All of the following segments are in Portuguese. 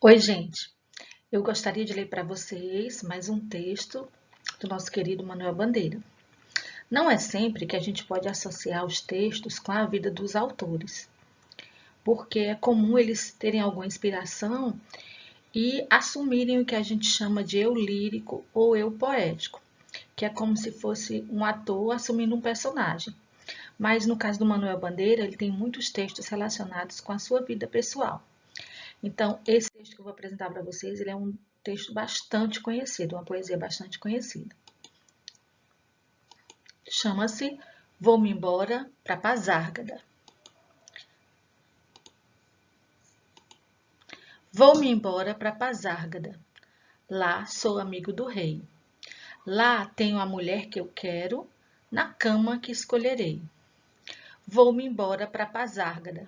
Oi, gente. Eu gostaria de ler para vocês mais um texto do nosso querido Manuel Bandeira. Não é sempre que a gente pode associar os textos com a vida dos autores, porque é comum eles terem alguma inspiração e assumirem o que a gente chama de eu lírico ou eu poético, que é como se fosse um ator assumindo um personagem. Mas no caso do Manuel Bandeira, ele tem muitos textos relacionados com a sua vida pessoal. Então, esse texto que eu vou apresentar para vocês, ele é um texto bastante conhecido, uma poesia bastante conhecida. Chama-se Vou-me embora para Pazárgada. Vou-me embora para Pazárgada. Lá sou amigo do rei. Lá tenho a mulher que eu quero, na cama que escolherei. Vou-me embora para Pazárgada.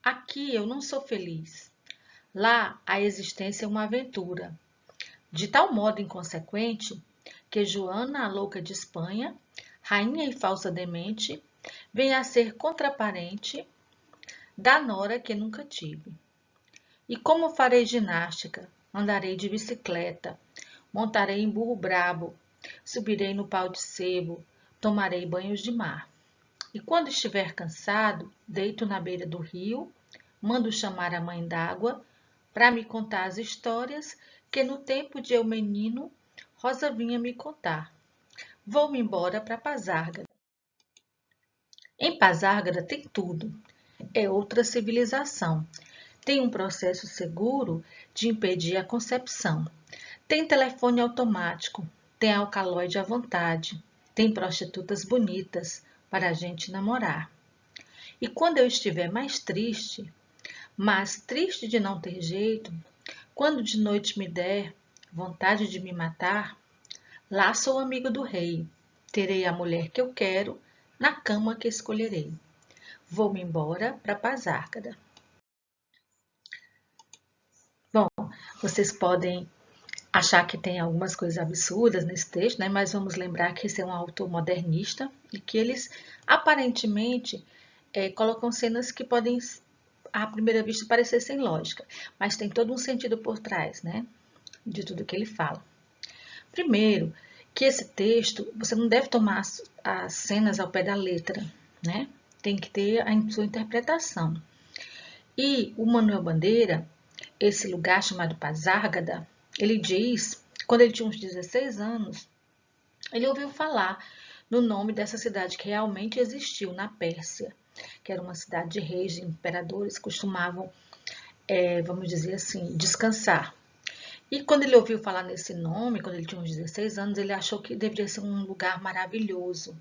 Aqui eu não sou feliz. Lá a existência é uma aventura, de tal modo inconsequente que Joana, a louca de Espanha, rainha e falsa demente, vem a ser contraparente da nora que nunca tive. E como farei ginástica, andarei de bicicleta, montarei em burro brabo, subirei no pau de sebo, tomarei banhos de mar. E quando estiver cansado, deito na beira do rio, mando chamar a mãe d'água para me contar as histórias que no tempo de eu menino Rosa vinha me contar. Vou-me embora para Pazárgada. Em Pazárgada tem tudo. É outra civilização. Tem um processo seguro de impedir a concepção. Tem telefone automático. Tem alcaloide à vontade. Tem prostitutas bonitas para a gente namorar. E quando eu estiver mais triste, mas triste de não ter jeito, quando de noite me der vontade de me matar, lá sou amigo do rei. Terei a mulher que eu quero, na cama que escolherei. Vou-me embora para Pazárgada. Bom, vocês podem achar que tem algumas coisas absurdas nesse texto, né? Mas vamos lembrar que esse é um autor modernista e que eles aparentemente colocam cenas que podem, à primeira vista, parecer sem lógica, mas tem todo um sentido por trás, né? De tudo que ele fala. Primeiro, que esse texto, você não deve tomar as cenas ao pé da letra, né? Tem que ter a sua interpretação. E o Manuel Bandeira, esse lugar chamado Pazárgada, ele diz, quando ele tinha uns 16 anos, ele ouviu falar no nome dessa cidade que realmente existiu na Pérsia, que era uma cidade de reis, de imperadores, costumavam, vamos dizer assim, descansar. E quando ele ouviu falar nesse nome, quando ele tinha uns 16 anos, ele achou que deveria ser um lugar maravilhoso,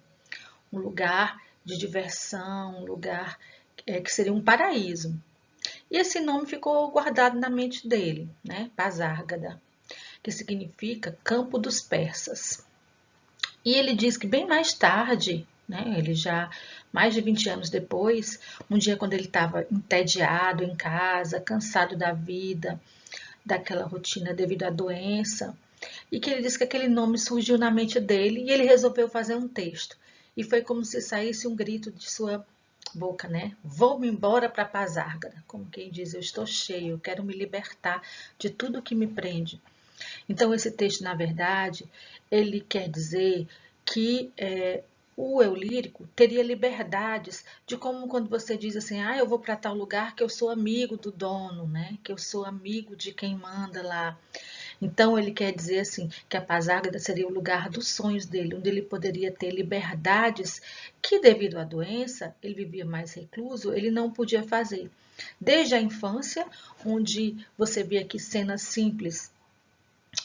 um lugar de diversão, um lugar que seria um paraíso. E esse nome ficou guardado na mente dele, né? Pazárgada, que significa campo dos persas. E ele diz que bem mais tarde, né, ele já mais de 20 anos depois, um dia quando ele estava entediado em casa, cansado da vida, daquela rotina devido à doença, e que ele disse que aquele nome surgiu na mente dele e ele resolveu fazer um texto. E foi como se saísse um grito de sua boca, né? Vou-me embora para Pazárgada, como quem diz, eu estou cheio, eu quero me libertar de tudo que me prende. Então, esse texto, na verdade, ele quer dizer que o eu lírico teria liberdades de como quando você diz assim, eu vou para tal lugar que eu sou amigo do dono, né? Que eu sou amigo de quem manda lá. Então, ele quer dizer assim, que a Pazárgada seria o lugar dos sonhos dele, onde ele poderia ter liberdades que, devido à doença, ele vivia mais recluso, ele não podia fazer. Desde a infância, onde você vê aqui cenas simples,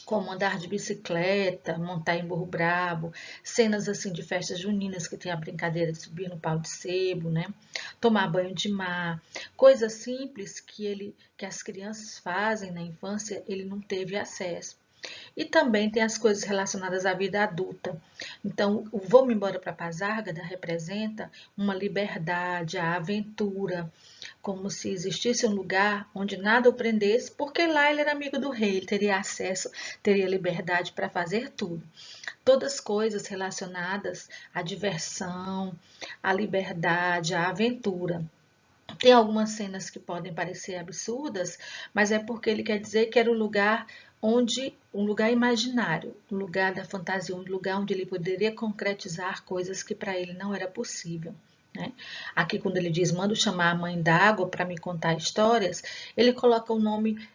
como andar de bicicleta, montar em burro brabo, cenas assim de festas juninas que tem a brincadeira de subir no pau de sebo, né? Tomar banho de mar, coisas simples que as crianças fazem na infância, ele não teve acesso. E também tem as coisas relacionadas à vida adulta. Então, o Vou-me embora para Pazárgada representa uma liberdade, a aventura, como se existisse um lugar onde nada o prendesse, porque lá ele era amigo do rei, ele teria acesso, teria liberdade para fazer tudo. Todas coisas relacionadas à diversão, à liberdade, à aventura. Tem algumas cenas que podem parecer absurdas, mas é porque ele quer dizer que era um lugar imaginário, um lugar da fantasia, um lugar onde ele poderia concretizar coisas que para ele não era possível. Né? Aqui, quando ele diz, mando chamar a mãe d'água para me contar histórias, ele coloca o nome,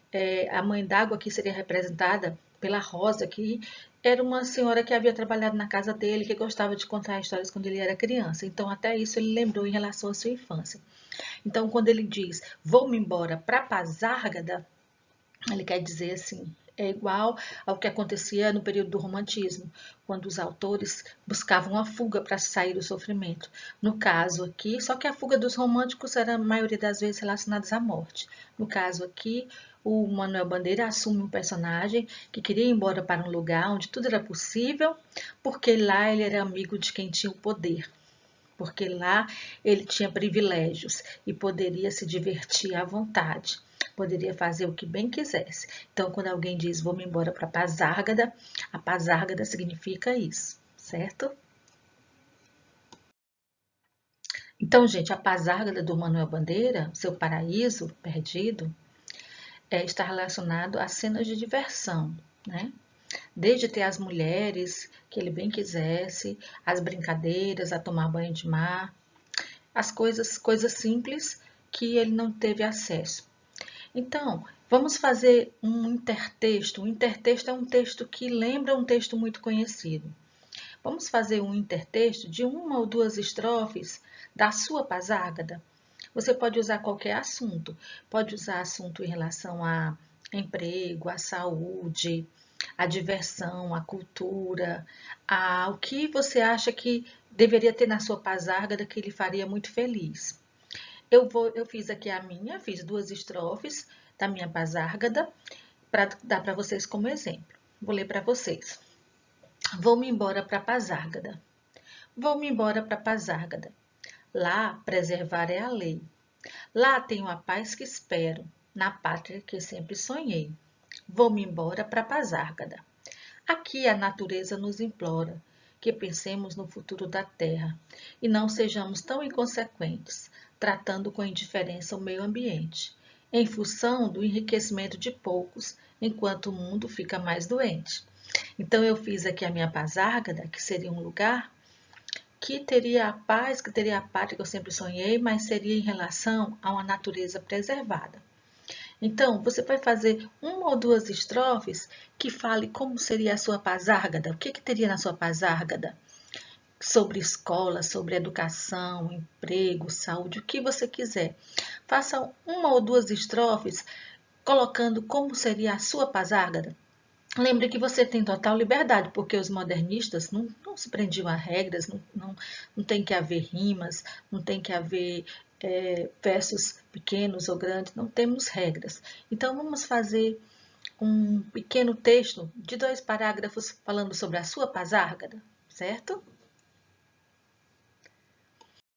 a mãe d'água que seria representada pela Rosa, que era uma senhora que havia trabalhado na casa dele, que gostava de contar histórias quando ele era criança. Então, até isso ele lembrou em relação à sua infância. Então, quando ele diz, vou-me embora para Pazárgada, ele quer dizer assim, é igual ao que acontecia no período do romantismo, quando os autores buscavam a fuga para sair do sofrimento. No caso aqui, só que a fuga dos românticos era a maioria das vezes relacionada à morte. No caso aqui, o Manuel Bandeira assume um personagem que queria ir embora para um lugar onde tudo era possível, porque lá ele era amigo de quem tinha o poder. Porque lá ele tinha privilégios e poderia se divertir à vontade, poderia fazer o que bem quisesse. Então, quando alguém diz vou-me embora para Pazárgada, a Pazárgada significa isso, certo? Então, gente, a Pazárgada do Manuel Bandeira, seu paraíso perdido, está relacionado a cenas de diversão, né? Desde ter as mulheres que ele bem quisesse, as brincadeiras, a tomar banho de mar, as coisas simples que ele não teve acesso. Então, vamos fazer um intertexto. O intertexto é um texto que lembra um texto muito conhecido. Vamos fazer um intertexto de uma ou duas estrofes da sua Pazárgada. Você pode usar qualquer assunto. Pode usar assunto em relação a emprego, a saúde, a diversão, a cultura, o que você acha que deveria ter na sua Pazárgada que lhe faria muito feliz. Eu fiz aqui fiz duas estrofes da minha Pazárgada para dar para vocês como exemplo. Vou ler para vocês. Vou-me embora para Pazárgada. Vou-me embora para Pazárgada. Lá preservar é a lei. Lá tenho a paz que espero, na pátria que sempre sonhei. Vou-me embora para Pazárgada. Aqui a natureza nos implora que pensemos no futuro da Terra e não sejamos tão inconsequentes, tratando com indiferença o meio ambiente, em função do enriquecimento de poucos, enquanto o mundo fica mais doente. Então eu fiz aqui a minha Pazárgada, que seria um lugar que teria a paz, que teria a pátria que eu sempre sonhei, mas seria em relação a uma natureza preservada. Então, você vai fazer uma ou duas estrofes que fale como seria a sua Pazárgada, o que teria na sua Pazárgada, sobre escola, sobre educação, emprego, saúde, o que você quiser. Faça uma ou duas estrofes colocando como seria a sua Pazárgada. Lembre que você tem total liberdade, porque os modernistas não se prendiam a regras, não tem que haver rimas, não tem que haver versos pequenos ou grandes, não temos regras. Então, vamos fazer um pequeno texto de 2 parágrafos falando sobre a sua Pazárgada, certo?